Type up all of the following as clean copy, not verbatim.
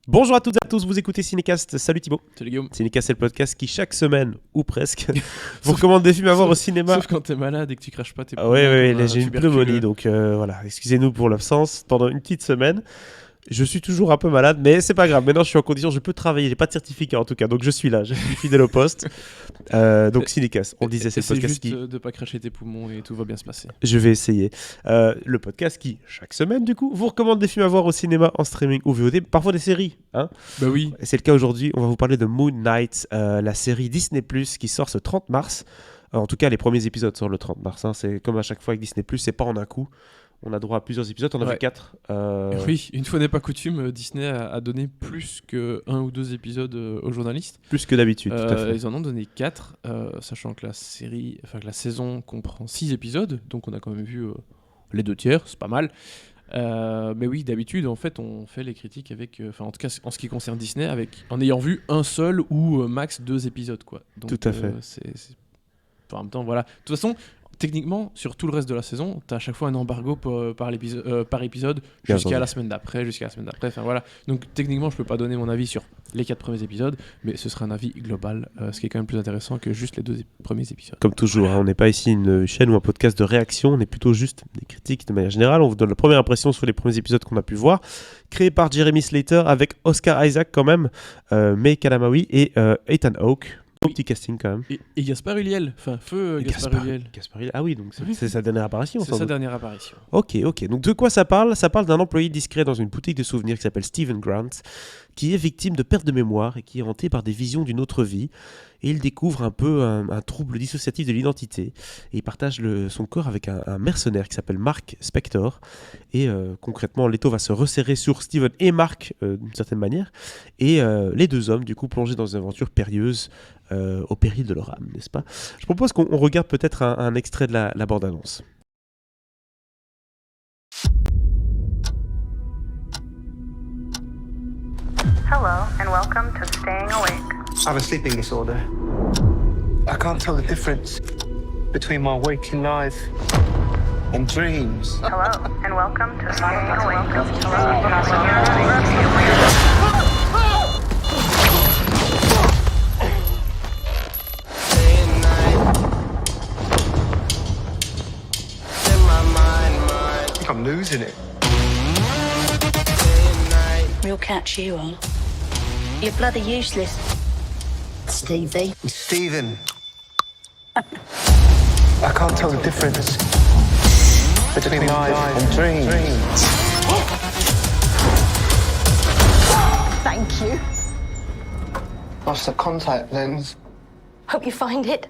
Bonjour à toutes et à tous, vous écoutez Cinécast. Salut Thibaut. Salut Guillaume. Cinécast, c'est le podcast qui, chaque semaine, ou presque, vous recommande des films à voir au cinéma. Sauf quand t'es malade et que tu craches pas tes Ah poumons. ouais, comme là un j'ai une tuberculeux. pneumonie, donc voilà, excusez-nous pour l'absence pendant une petite semaine. Je suis toujours un peu malade, mais c'est pas grave. Maintenant, je suis en condition, je peux travailler. J'ai pas de certificat en tout cas, donc je suis là. Je suis fidèle au poste. Donc Cinécast, on disait, c'est le podcast juste qui. de pas cracher tes poumons et tout va bien se passer. Je vais essayer. Le podcast qui, chaque semaine, du coup, vous recommande des films à voir au cinéma, en streaming ou VOD, parfois des séries. Hein. Bah oui. Et c'est le cas aujourd'hui. On va vous parler de Moon Knight, la série Disney+, qui sort ce 30 mars. En tout cas, les premiers épisodes sortent le 30 mars. Hein. C'est comme à chaque fois avec Disney+, c'est pas en un coup. On a droit à plusieurs épisodes. On en a vu 4. Oui, une fois n'est pas coutume, Disney a donné plus que 1 ou 2 épisodes aux journalistes. Plus que d'habitude, tout à fait. Ils en ont donné 4, sachant que la saison comprend 6 épisodes, donc on a quand même vu les 2 tiers, c'est pas mal. Mais oui, d'habitude, en fait, on fait les critiques avec, en tout cas en ce qui concerne Disney, en ayant vu un seul ou max 2 épisodes, quoi. Donc, tout à fait. En même temps, voilà. De toute façon, techniquement, sur tout le reste de la saison, t'as à chaque fois un embargo par épisode jusqu'à la semaine d'après, Enfin voilà. Donc techniquement, je peux pas donner mon avis sur les 4 premiers épisodes, mais ce sera un avis global, ce qui est quand même plus intéressant que juste les 2 premiers épisodes. Comme toujours, hein, on n'est pas ici une chaîne ou un podcast de réaction, on est plutôt juste des critiques de manière générale. On vous donne la première impression sur les premiers épisodes qu'on a pu voir, créé par Jeremy Slater avec Oscar Isaac quand même, May Kalamaui et Ethan Hawke. Petit casting quand même. Et Gaspard Ulliel, feu Gaspard Ulliel. Gaspard Ulliel. Ah oui, donc c'est sa dernière apparition. C'est sa dernière apparition. Ok. Donc de quoi ça parle ? Ça parle d'un employé discret dans une boutique de souvenirs qui s'appelle Stephen Grant, qui est victime de perte de mémoire et qui est hanté par des visions d'une autre vie. Et il découvre un peu un trouble dissociatif de l'identité. Et il partage son corps avec un mercenaire qui s'appelle Mark Spector. Et concrètement, l'étau va se resserrer sur Stephen et Mark d'une certaine manière. Et les deux hommes, du coup, plongés dans une aventure périlleuse au péril de leur âme, n'est-ce pas ? Je propose qu'on regarde peut-être un extrait de la bande-annonce. Hello, and welcome to Staying Awake. I have a sleeping disorder. I can't tell the difference between my waking life and dreams. Hello, and welcome to Staying Awake. I think I'm losing it. We'll catch you on. You're bloody useless, Stevie. Stephen. I can't tell the difference between life and dreams. Thank you. Lost the contact lens. Hope you find it.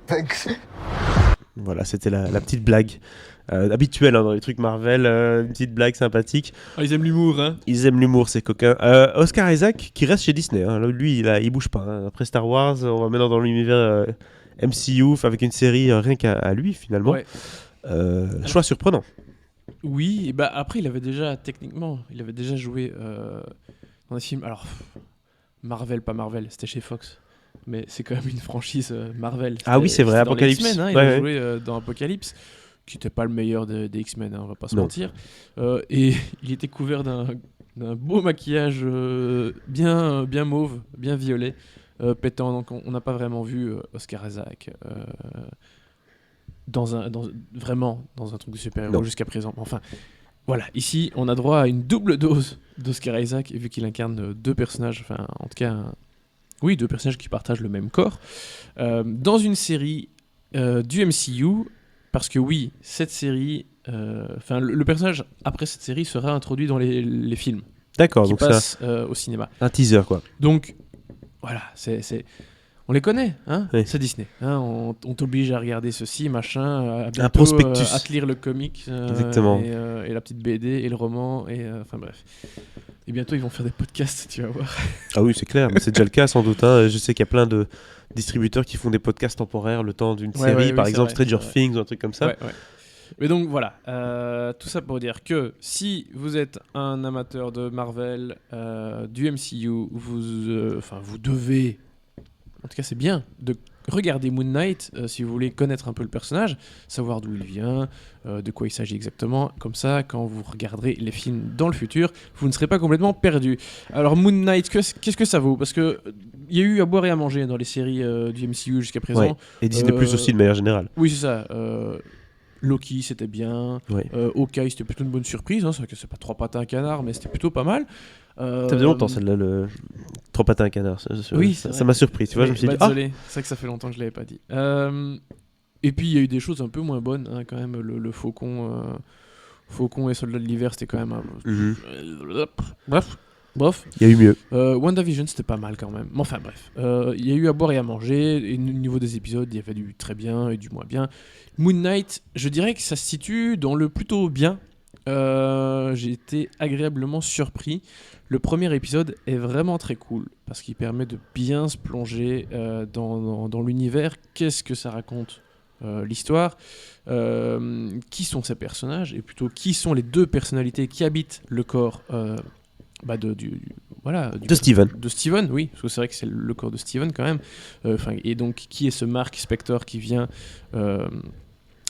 Thanks. Voilà, c'était la petite blague habituelle hein, dans les trucs Marvel, une petite blague sympathique. Ah, ils aiment l'humour, hein. Ils aiment l'humour, ces coquins. Oscar Isaac, qui reste chez Disney. Hein. Lui, il bouge pas. Hein. Après Star Wars, on va maintenant dans l'univers MCU, avec une série rien qu'à lui, finalement. Ouais. Choix surprenant. Oui, et bah après il avait déjà joué dans des films. Alors Marvel, pas Marvel, c'était chez Fox, mais c'est quand même une franchise Marvel. Ah oui, c'est vrai, c'était dans les Apocalypse. X-Men, hein, il Ouais, a ouais. joué dans Apocalypse, qui n'était pas le meilleur des X-Men, hein, on va pas se Non. mentir. Et il était couvert d'un beau maquillage bien mauve, bien violet, pétant. Donc on n'a pas vraiment vu Oscar Isaac. Vraiment dans un truc de super-héros Non. jusqu'à présent. Enfin, voilà, ici, on a droit à une double dose d'Oscar Isaac, vu qu'il incarne 2 personnages, enfin, en tout cas, 2 personnages qui partagent le même corps, dans une série du MCU, parce que oui, cette série, le personnage, après cette série, sera introduit dans les films D'accord, qui donc passent au cinéma. un teaser, quoi. Donc, voilà, on les connaît, hein, Oui. c'est Disney. Hein, on t'oblige à regarder ceci, machin, à bientôt, prospectus. à te lire le comic, Exactement. et la petite BD, et le roman, et enfin bref. Et bientôt, ils vont faire des podcasts, tu vas voir. Ah oui, c'est clair, mais c'est déjà le cas sans doute. Hein. Je sais qu'il y a plein de distributeurs qui font des podcasts temporaires le temps d'une série, oui, par c'est exemple vrai, Stranger c'est vrai. Things ou un truc comme ça. Ouais. Mais donc voilà, tout ça pour dire que si vous êtes un amateur de Marvel, du MCU, vous devez en tout cas c'est bien de regarder Moon Knight si vous voulez connaître un peu le personnage, savoir d'où il vient, de quoi il s'agit exactement. Comme ça, quand vous regarderez les films dans le futur, vous ne serez pas complètement perdu. Alors Moon Knight, qu'est-ce que ça vaut? Parce que il y a eu à boire et à manger dans les séries du MCU jusqu'à présent. Ouais. Et Disney Plus aussi de manière générale. Oui, c'est ça. Loki, c'était bien. Ouais. Hawkeye, c'était plutôt une bonne surprise. Hein. C'est vrai que c'est pas trois pattes à un canard, mais c'était plutôt pas mal. Ça faisait longtemps celle-là, le trop patin à un canard. Oui, ça m'a surpris. Tu vois, oui, je me suis dit, désolé. C'est vrai que ça fait longtemps que je l'avais pas dit. Et puis il y a eu des choses un peu moins bonnes hein, quand même. Le Faucon, Faucon et Soldat de l'hiver, c'était quand même. Bref. Il y a eu mieux. WandaVision, c'était pas mal quand même. Mais enfin bref, il y a eu à boire et à manger. Et au niveau des épisodes, il y avait du très bien et du moins bien. Moon Knight, je dirais que ça se situe dans le plutôt bien. J'ai été agréablement surpris. Le premier épisode est vraiment très cool parce qu'il permet de bien se plonger dans l'univers. Qu'est-ce que ça raconte l'histoire, qui sont ces personnages et plutôt qui sont les deux personnalités qui habitent le corps de Steven. De Steven, oui, parce que c'est vrai que c'est le corps de Steven quand même. Et donc, qui est ce Mark Spector qui vient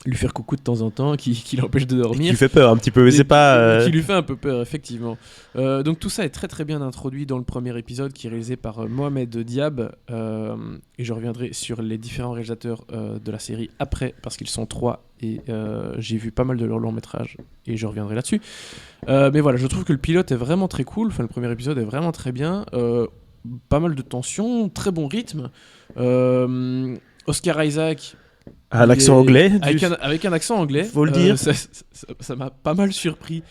lui faire coucou de temps en temps, qui l'empêche de dormir. Qui lui fait peur un petit peu, mais c'est pas... Qui lui fait un peu peur, effectivement. Donc tout ça est très très bien introduit dans le premier épisode qui est réalisé par Mohamed Diab. Et je reviendrai sur les différents réalisateurs de la série après, parce qu'ils sont 3 et j'ai vu pas mal de leurs longs métrages et je reviendrai là-dessus. Mais voilà, je trouve que le pilote est vraiment très cool. Enfin, le premier épisode est vraiment très bien. Pas mal de tension, très bon rythme. Oscar Isaac... Un accent anglais. Avec un accent anglais. Faut le dire. Ça m'a pas mal surpris.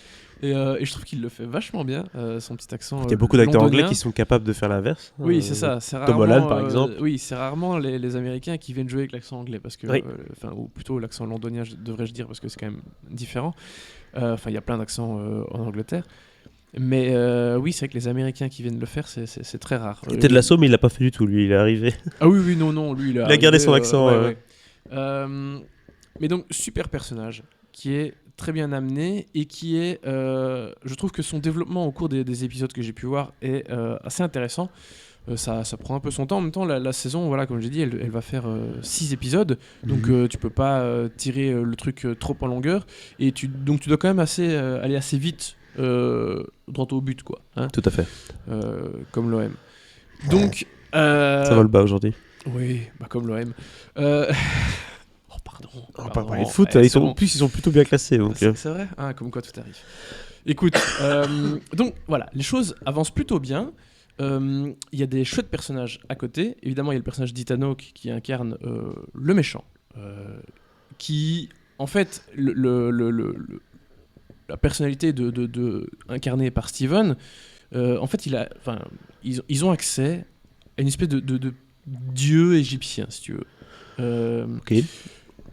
Et je trouve qu'il le fait vachement bien, son petit accent. Il y a beaucoup d'acteurs londonien. anglais qui sont capables de faire l'inverse. Oui, c'est ça. C'est Tom rarement, Holland, par exemple. Oui, c'est rarement les Américains qui viennent jouer avec l'accent anglais. Parce que, oui. Ou plutôt l'accent londonien, devrais-je dire, parce que c'est quand même différent. Enfin, il y a plein d'accents en Angleterre. Mais oui, c'est vrai que les Américains qui viennent le faire, c'est très rare. Ted Lasso, mais il l'a pas fait du tout, lui, il est arrivé. Ah oui, non, lui, il a gardé son accent. Ouais. Mais donc, super personnage qui est très bien amené et qui est, je trouve que son développement au cours des épisodes que j'ai pu voir est assez intéressant. Ça prend un peu son temps. En même temps, la saison, voilà, comme j'ai dit, elle va faire 6 épisodes. Donc, tu peux pas tirer le truc trop en longueur. Et donc, tu dois quand même aller assez vite, droit au but, quoi. Hein, tout à fait. comme l'OM. Donc... ça vole bas aujourd'hui. Oui, comme l'OM. Oh, pardon. On va pas parler de foot, ils sont plutôt bien classés. Donc... C'est vrai, comme quoi tout arrive. Écoute, donc voilà, les choses avancent plutôt bien. Il y a des chouettes personnages à côté. Évidemment, il y a le personnage d'Ethan Hawke qui incarne le méchant. Qui, en fait, la personnalité incarnée par Steven, en fait, ils ont accès à une espèce de dieu égyptien, si tu veux. Ok.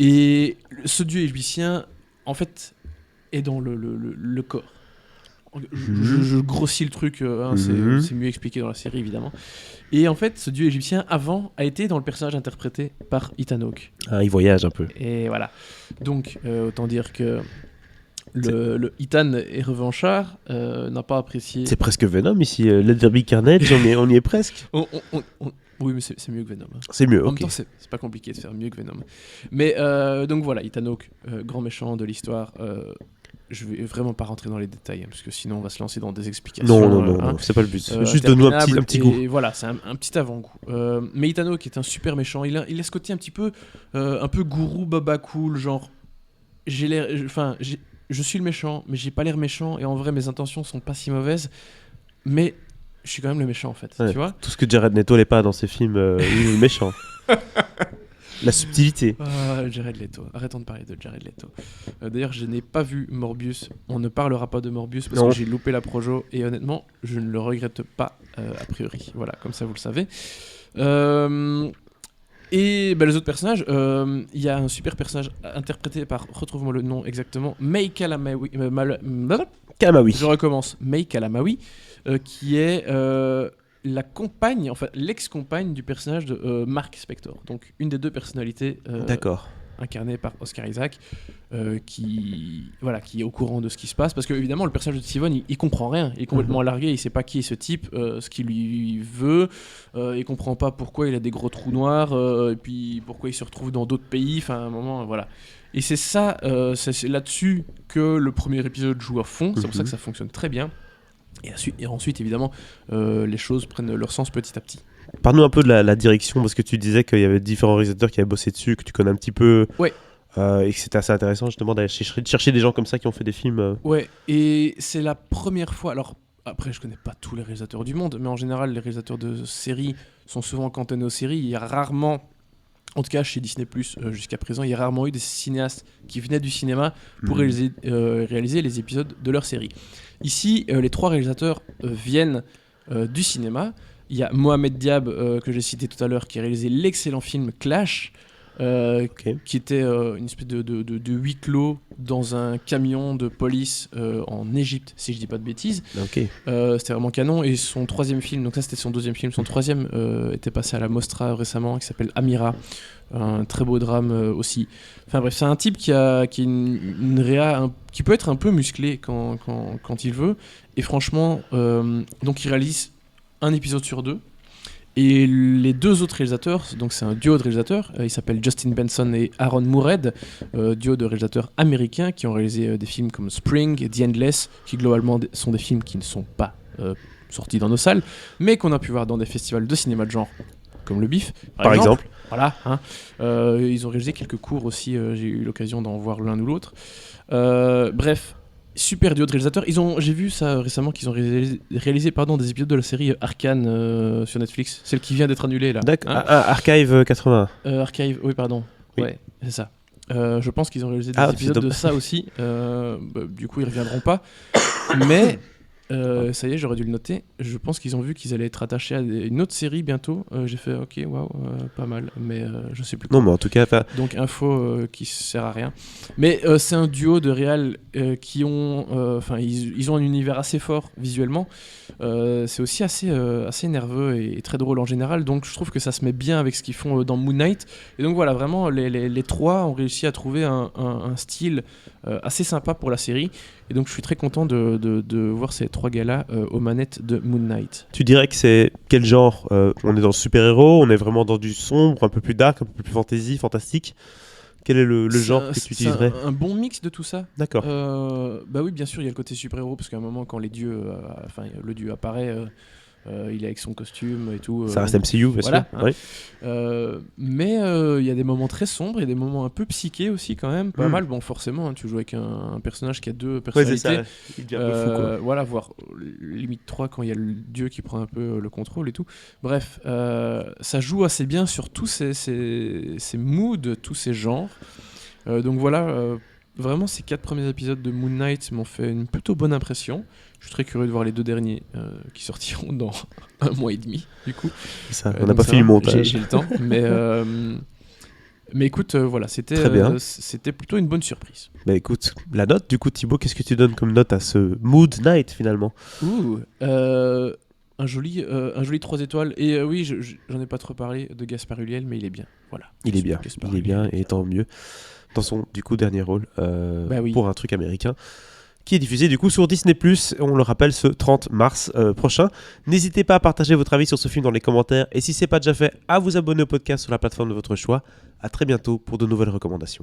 Et ce dieu égyptien, en fait, est dans le corps. Je grossis le truc, c'est mieux expliqué dans la série, évidemment. Et en fait, ce dieu égyptien, avant, a été dans le personnage interprété par Ethan Hawke. Ah, il voyage un peu. Et voilà. Donc, autant dire que le Ethan est revanchard, n'a pas apprécié... C'est presque Venom ici, Let There Be Carnage, on y est presque. Oui, mais c'est mieux que Venom. Hein. C'est mieux, en même temps, c'est pas compliqué de faire mieux que Venom. Mais donc voilà, Ethan Hawke, grand méchant de l'histoire. Je vais vraiment pas rentrer dans les détails, hein, parce que sinon on va se lancer dans des explications. Non, c'est pas le but. Juste donne-nous un petit goût. Et voilà, c'est un petit avant-goût. Mais Ethan Hawke est un super méchant. Il a ce côté un petit peu, gourou, baba cool, genre je suis le méchant, mais j'ai pas l'air méchant, et en vrai mes intentions sont pas si mauvaises, mais je suis quand même le méchant en fait, ouais, tu vois. Tout ce que Jared Leto n'est pas dans ses films, il est le méchant. La subtilité. Jared Leto. Arrêtons de parler de Jared Leto. D'ailleurs, je n'ai pas vu Morbius. On ne parlera pas de Morbius parce que j'ai loupé la projo et honnêtement, je ne le regrette pas a priori. Voilà, comme ça vous le savez. Et les autres personnages, il y a un super personnage interprété par, retrouve-moi le nom exactement, May Kalamawi. Kalamawi. Je recommence. May Kalamawi, qui est la compagne, enfin l'ex-compagne du personnage de Mark Spector. Donc une des deux personnalités incarné par Oscar Isaac, qui est au courant de ce qui se passe, parce que évidemment le personnage de Steven, il comprend rien, il est complètement largué, il sait pas qui est ce type, ce qu'il lui veut, il comprend pas pourquoi il a des gros trous noirs, et puis pourquoi il se retrouve dans d'autres pays, enfin à un moment, voilà. Et c'est ça, c'est là-dessus que le premier épisode joue à fond, c'est pour ça que ça fonctionne très bien. Et ensuite, évidemment, les choses prennent leur sens petit à petit. Parle-nous un peu de la direction, parce que tu disais qu'il y avait différents réalisateurs qui avaient bossé dessus, que tu connais un petit peu, Ouais. Et que c'était assez intéressant justement d'aller chercher des gens comme ça qui ont fait des films. Ouais, et c'est la première fois. Alors, après, je connais pas tous les réalisateurs du monde, mais en général, les réalisateurs de séries sont souvent cantonnés aux séries. Il y a rarement, en tout cas chez Disney+, jusqu'à présent, il y a rarement eu des cinéastes qui venaient du cinéma pour réaliser les épisodes de leur série. Ici, les 3 réalisateurs viennent du cinéma. Il y a Mohamed Diab, que j'ai cité tout à l'heure, qui a réalisé l'excellent film Clash, qui était une espèce de huis clos dans un camion de police en Égypte, si je dis pas de bêtises. C'était vraiment canon. Et son 3e film, donc ça c'était son 2e film, son 3e était passé à la Mostra récemment, qui s'appelle Amira, un très beau drame aussi. Enfin bref, c'est un type qui a une réa qui peut être un peu musclé quand il veut. Et franchement, donc il réalise un épisode sur 2. Et les 2 autres réalisateurs, donc c'est un duo de réalisateurs, ils s'appellent Justin Benson et Aaron Moored, duo de réalisateurs américains qui ont réalisé des films comme Spring et The Endless, qui globalement sont des films qui ne sont pas sortis dans nos salles, mais qu'on a pu voir dans des festivals de cinéma de genre, comme le BIF, par exemple. Voilà, hein. Ils ont réalisé quelques courts aussi, j'ai eu l'occasion d'en voir l'un ou l'autre. Bref, super duo de réalisateurs. J'ai vu ça récemment qu'ils ont réalisé des épisodes de la série Arcane sur Netflix, celle qui vient d'être annulée là. D'accord. Archive 80. Archive, oui pardon. Oui. Ouais, c'est ça. Je pense qu'ils ont réalisé des épisodes de ça aussi. Du coup, ils reviendront pas. Mais ça y est, j'aurais dû le noter. Je pense qu'ils ont vu qu'ils allaient être attachés à une autre série bientôt. J'ai fait ok, waouh, pas mal. Mais je sais plus quoi. Non, mais en tout cas, Donc info qui sert à rien. Mais c'est un duo de réals qui ont, ils ont un univers assez fort visuellement. C'est aussi assez nerveux et très drôle en général. Donc je trouve que ça se met bien avec ce qu'ils font dans Moon Knight. Et donc voilà, vraiment les 3 ont réussi à trouver un style assez sympa pour la série. Et donc je suis très content de voir ces 3 gars-là aux manettes de Moon Knight. Tu dirais que c'est quel genre on est dans le super-héros, on est vraiment dans du sombre, un peu plus dark, un peu plus fantasy, fantastique. Quel est le genre que tu utiliserais ? Un bon mix de tout ça. D'accord. Bah oui, bien sûr, il y a le côté super-héros, parce qu'à un moment, quand le dieu apparaît, il est avec son costume et tout. Ça reste MCU, bien voilà, sûr. Hein. Oui. Mais il y a des moments très sombres, il y a des moments un peu psychés aussi quand même, pas mal. Bon, forcément, hein, tu joues avec un personnage qui a 2 personnalités. Ouais, c'est ça. Il devient un peu fou, quoi. Voilà, voire limite 3 quand il y a le dieu qui prend un peu le contrôle et tout. Bref, ça joue assez bien sur tous ces moods, tous ces genres. Donc voilà, vraiment ces 4 premiers épisodes de Moon Knight m'ont fait une plutôt bonne impression. Je suis très curieux de voir les 2 derniers qui sortiront dans 1 mois et demi, du coup. Ça, on n'a pas fait le montage. J'ai le temps, mais écoute, voilà, c'était plutôt une bonne surprise. Bah écoute, la note, du coup, Thibaut, qu'est-ce que tu donnes comme note à ce Moon Knight finalement ? Un joli 3 étoiles. Et oui, j'en ai pas trop parlé de Gaspard Ulliel, mais il est bien. Voilà. Il est bien, et tant mieux. Dans son, du coup, dernier rôle pour un truc américain, qui est diffusé du coup sur Disney+, on le rappelle, ce 30 mars prochain. N'hésitez pas à partager votre avis sur ce film dans les commentaires, et si c'est pas déjà fait, à vous abonner au podcast sur la plateforme de votre choix. À très bientôt pour de nouvelles recommandations.